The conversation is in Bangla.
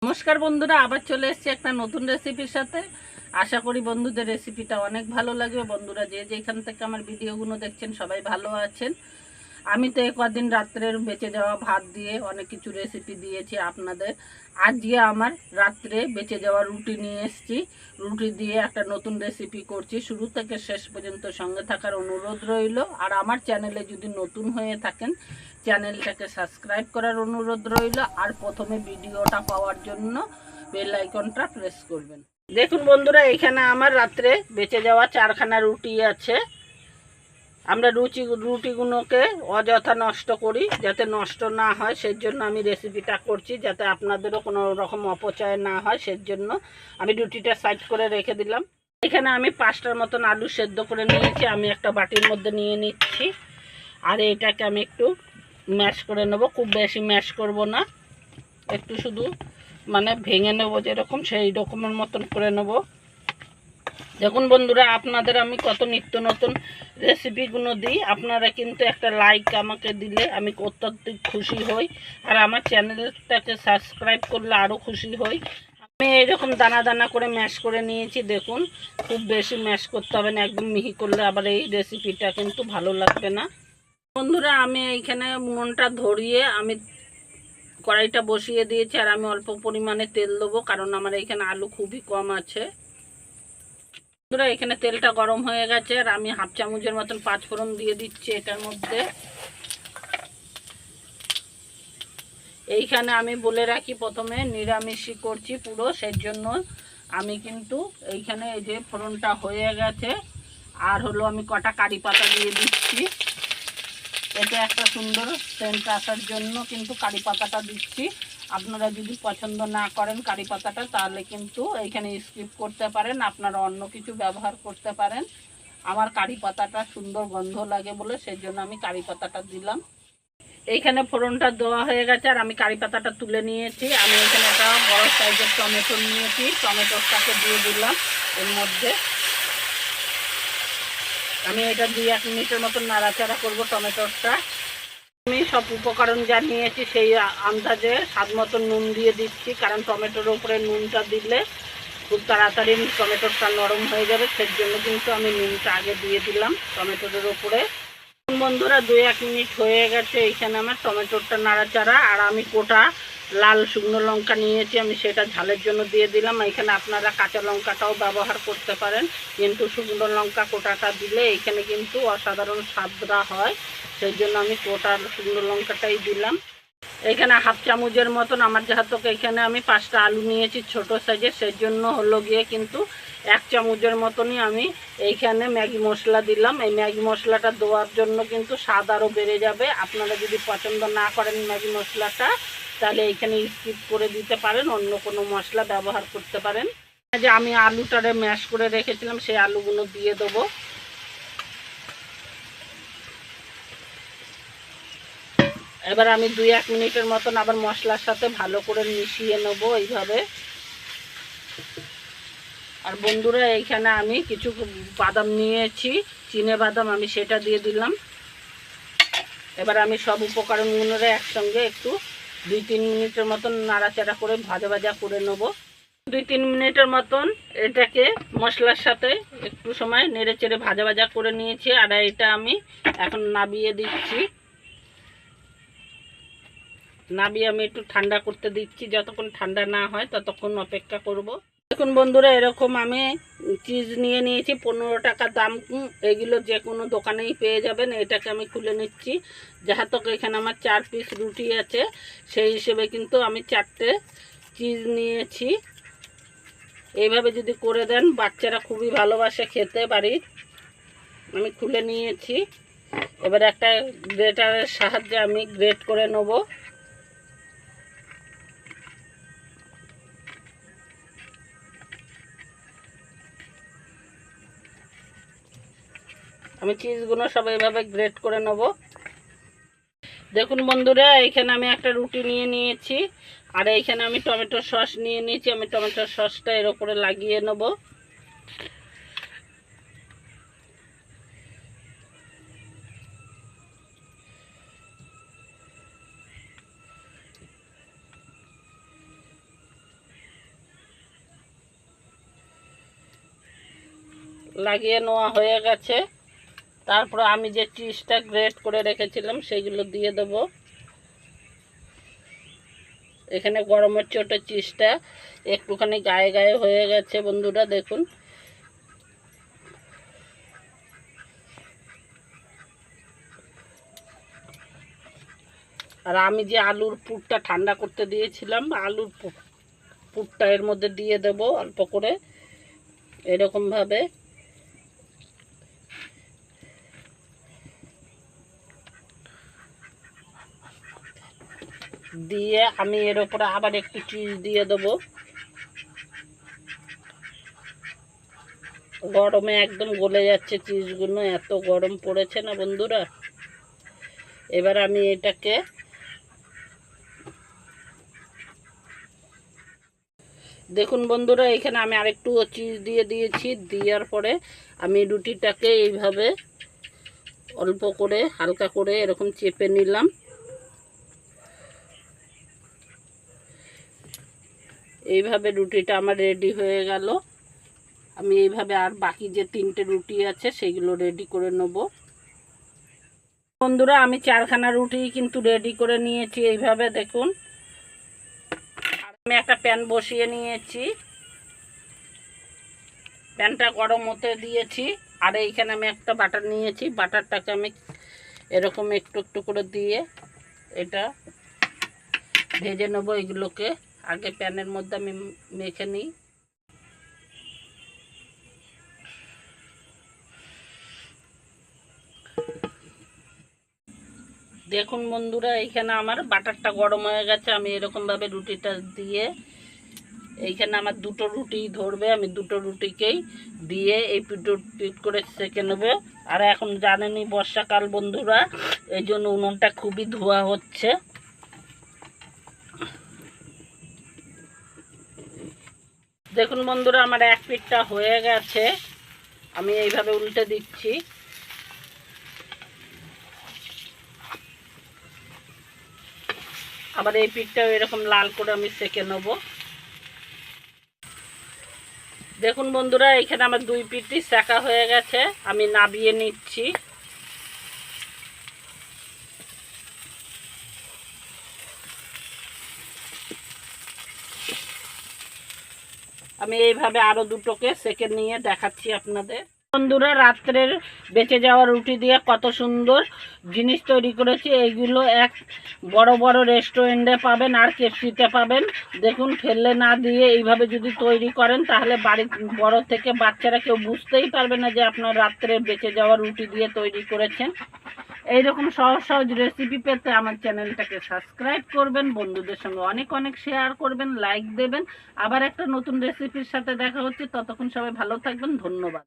নমস্কার বন্ধুরা, আবার চলে এসেছি একটা নতুন রেসিপির সাথে। আশা করি বন্ধুদের রেসিপিটা অনেক ভালো লাগবে। বন্ধুরা যে যেখান থেকে আমার ভিডিওগুলো দেখছেন সবাই ভালো আছেন। আমি তো কদিন রাত্রের বেঁচে যাওয়া ভাত দিয়ে অনেক কিছু রেসিপি দিয়েছি আপনাদের। আজকে আমার রাত্রে বেঁচে যাওয়া রুটি নিয়ে এসেছি। রুটি দিয়ে একটা নতুন রেসিপি করছি। শুরু থেকে শেষ পর্যন্ত সঙ্গে থাকার অনুরোধ রইল। আর আমার চ্যানেলে যদি নতুন হয়ে থাকেন, চ্যানেলটাকে সাবস্ক্রাইব করার অনুরোধ রইল। আর প্রথমে ভিডিওটা পাওয়ার জন্য বেল আইকনটা প্রেস করবেন। দেখুন বন্ধুরা, এখানে আমার রাত্রে বেঁচে যাওয়া 4খানা রুটি আছে। আমরা রুটিগুলোকে অযথা নষ্ট করি, যাতে নষ্ট না হয় সেই জন্য আমি রেসিপিটা করছি, যাতে আপনাদেরও কোনো রকম অপচয় না হয়। সেই জন্য আমি রুটিটা সাইড করে রেখে দিলাম। এখানে আমি 5টার মতন আলু সেদ্ধ করে নিয়েছি, আমি একটা বাটির মধ্যে নিয়ে নিচ্ছি। আর এটাকে আমি একটু ম্যাশ করে নেব, খুব বেশি ম্যাশ করব না, একটু শুধু মানে ভেঙে নেব যেরকম, সেই রকমের মতন করে নেব। দেখুন বন্ধুরা, আপনাদের আমি কত নিত্য নতুন রেসিপিগুলো দিই। আপনারা কিন্তু একটা লাইক আমাকে দিলে আমি অত্যধিক খুশি হই। আর আমার চ্যানেলটাকে সাবস্ক্রাইব করলে আরও খুশি হই। আমি এইরকম দানা দানা করে ম্যাশ করে নিয়েছি। দেখুন, খুব বেশি ম্যাশ করতে হবে না, একদম মিহি করলে আবার এই রেসিপিটা কিন্তু ভালো লাগবে না। বন্ধুরা, আমি এইখানে উনুনটা ধরিয়ে আমি কড়াইটা বসিয়ে দিয়েছি। আর আমি অল্প পরিমাণে তেল দেবো, কারণ আমার এইখানে আলু খুবই কম আছে। বন্ধুরা, এখানে তেলটা গরম হয়ে গেছে আর আমি 1/2 চামচের মতন 5 ফোড়ন দিয়ে দিচ্ছি এটার মধ্যে। এইখানে আমি বলে রাখি, প্রথমে নিরামিষই করছি পুরো, সেই জন্য আমি কিন্তু এইখানে এই যে ফোড়নটা হয়ে গেছে আর হলো আমি কটা কারি পাতা দিয়ে দিচ্ছি। এতে একটা সুন্দর সেন্ট আসার জন্য কিন্তু কারি পাতাটা দিচ্ছি। আপনারা যদি পছন্দ না করেন কারি পাতাটা, তাহলে কিন্তু এইখানে স্কিপ করতে পারেন, আপনারা অন্য কিছু ব্যবহার করতে পারেন। আমার কারি পাতাটা সুন্দর গন্ধ লাগে বলে সেই জন্য আমি কারি পাতাটা দিলাম। এইখানে ফোড়নটা দেওয়া হয়ে গেছে আর আমি কারি পাতাটা তুলে নিয়েছি। আমি এখানে একটা বড় সাইজের টমেটো নিয়েছি, টমেটোটাকে দিয়ে দিলাম এর মধ্যে। আমি এটা 2-1 মিনিটের মতন নাড়াচাড়া করবো টমেটোটা। আমি সব উপকরণ যা নিয়েছি সেই আন্দাজে স্বাদ মতো নুন দিয়ে দিচ্ছি, কারণ টমেটোর উপরে নুনটা দিলে খুব তাড়াতাড়ি টমেটোটা নরম হয়ে যাবে। সেই জন্য কিন্তু আমি নুনটা আগে দিয়ে দিলাম টমেটোর উপরে। বন্ধুরা, 2-1 মিনিট হয়ে গেছে এইখানে আমার টমেটোটা নাড়াচাড়া। আর আমি কোটা লাল শুকনো লঙ্কা নিয়েছি, আমি সেটা ঝালের জন্য দিয়ে দিলাম। এখানে আপনারা কাঁচা লঙ্কাটাও ব্যবহার করতে পারেন, কিন্তু শুকনো লঙ্কা কোটাটা দিলে এখানে কিন্তু অসাধারণ স্বাদটা হয়। সেই জন্য আমি কোটা শুকনো লঙ্কাটাই দিলাম। এখানে 1/2 চামচের মতন, আমার যেহেতু এখানে আমি 5টা আলু নিয়েছি ছোট সাইজের, সেই জন্য হলো গিয়ে কিন্তু 1 চামচের মতনই আমি এইখানে ম্যাগি মশলা দিলাম। এই ম্যাগি মশলাটা দেওয়ার জন্য কিন্তু স্বাদ আরও বেড়ে যাবে। আপনারা যদি পছন্দ না করেন ম্যাগি মশলাটা, তাহলে এইখানে স্কিপ করে দিতে পারেন, অন্য কোনো মশলা ব্যবহার করতে পারেন। যে আমি আলুটারে ম্যাশ করে রেখেছিলাম সেই আলুগুলো দিয়ে দেবো। এবার আমি 2-1 মিনিটের মতন আবার মশলার সাথে ভালো করে মিশিয়ে নেব এইভাবে। আর বন্ধুরা, এইখানে আমি কিছু বাদাম নিয়েছি, চিনে বাদাম, আমি সেটা দিয়ে দিলাম। এবার আমি সব উপকরণগুলো একসঙ্গে একটু 2-3 মিনিটের মতন নাড়াচাড়া করে ভাজা ভাজা করে নেব। 2-3 মিনিটের মতন এটাকে মশলার সাথে একটু সময় নেড়ে চেড়ে ভাজা ভাজা করে নিয়েছি। আর এটা আমি এখন নামিয়ে দিচ্ছি। নামিয়ে আমি একটু ঠান্ডা করতে দিচ্ছি, যতক্ষণ ঠান্ডা না হয় ততক্ষণ অপেক্ষা করব। দেখুন বন্ধুরা, এরকম আমি চিজ নিয়ে নিয়েছি, 15 টাকা দাম। এগুলো যে কোনো দোকানেই পেয়ে যাবেন। এটাকে আমি খুলে নিচ্ছি। যেহেতু এখানে আমার 4 পিস রুটি আছে, সেই হিসেবে কিন্তু আমি 4টে চিজ নিয়েছি। এইভাবে যদি করে দেন, বাচ্চারা খুবই ভালোবাসে খেতে বাড়ির। আমি খুলে নিয়েছি। এবার একটা গ্রেটারের সাহায্যে আমি গ্রেট করে নেব। আমি চিজগুলো সব এইভাবে গ্রেট করে নেব। দেখুন বন্ধুরা, এইখানে আমি একটা রুটি নিয়ে নিয়েছি আর এইখানে আমি টমেটো সস নিয়ে নিয়েছি। আমি টমেটো সসটা এর উপরে লাগিয়ে নেব। লাগিয়ে নেওয়া হয়ে গেছে। তারপর আমি যে চিজটা গ্রেট করে রেখেছিলাম সেগুলো দিয়ে দেব। এখানে গরমের চোটে চিজটা একটুখানি গায়ে গায়ে হয়ে গেছে বন্ধুরা, দেখুন। আর আমি যে আলুর পুরটা ঠান্ডা করতে দিয়েছিলাম, আলুর পুরটা এর মধ্যে দিয়ে দেব অল্প করে, এরকমভাবে। দিয়ে আমি এর উপরে আবার একটু চিজ দিয়ে দেবো। গরমে একদম গলে যাচ্ছে চিজগুলো, এত গরম পড়েছে না বন্ধুরা। এবার আমি এটাকে দেখুন বন্ধুরা, এখানে আমি আরেকটু চিজ দিয়ে দিয়েছি। দেওয়ার পরে আমি রুটিটাকে এইভাবে অল্প করে হালকা করে এরকম চেপে নিলাম। এইভাবে রুটিটা আমার রেডি হয়ে গেল। আমি এইভাবে আর বাকি যে 3টে রুটি আছে সেগুলো রেডি করে নেব। বন্ধুরা, আমি 4খানা রুটি কিন্তু রেডি করে নিয়েছি এইভাবে, দেখুন। আর আমি একটা প্যান বসিয়ে নিয়েছি, প্যানটা গরম হতে দিয়েছি। আর এইখানে আমি একটা বাটার নিয়েছি, বাটারটাকে আমি এরকম একটু একটু করে দিয়ে এটা ভেজে নেবো। এগুলোকে আগে প্যানের মধ্যে আমি মেখে নিই। দেখুন বন্ধুরা, এইখানে আমার বাটারটা গরম হয়ে গেছে। আমি এরকমভাবে রুটিটা দিয়ে, এইখানে আমার 2টো রুটি ধরবে, আমি 2টো রুটিকেই দিয়ে এই পিট করে সেঁকে নেবো। আর এখন জানেনই বর্ষাকাল বন্ধুরা, এই জন্য উনুনটা খুবই ধোয়া হচ্ছে। দেখুন বন্ধুরা, আমার এক পিঠটা হয়ে গেছে। আমি এইভাবে উল্টে দিচ্ছি। আবার এই পিঠটাও এরকম লাল করে আমি সেঁকে নেব। দেখুন বন্ধুরা, এখানে আমার 2 পিঠই সেঁকা হয়ে গেছে। আমি নাবিয়ে নিচ্ছি। আমি এইভাবে আরও 2টোকে সেঁকে নিয়ে দেখাচ্ছি আপনাদের। বন্ধুরা, রাত্রের বেঁচে যাওয়া রুটি দিয়ে কত সুন্দর জিনিস তৈরি করেছি। এইগুলো এক বড় বড় রেস্টুরেন্টে পাবেন আর কেএফসিতে পাবেন। দেখুন, ফেললে না দিয়ে এইভাবে যদি তৈরি করেন তাহলে বাড়ির বড় থেকে বাচ্চারা কেউ বুঝতেই পারবে না যে আপনার রাত্রের বেঁচে যাওয়া রুটি দিয়ে তৈরি করেছেন। এইরকম সহজ সহজ রেসিপি পেতে আমার চ্যানেলটাকে সাবস্ক্রাইব করবেন, বন্ধুদের সঙ্গে অনেক অনেক শেয়ার করবেন, লাইক দেবেন। আবার একটা নতুন রেসিপির সাথে দেখা হচ্ছে। ততক্ষণ সবাই ভালো থাকবেন। ধন্যবাদ।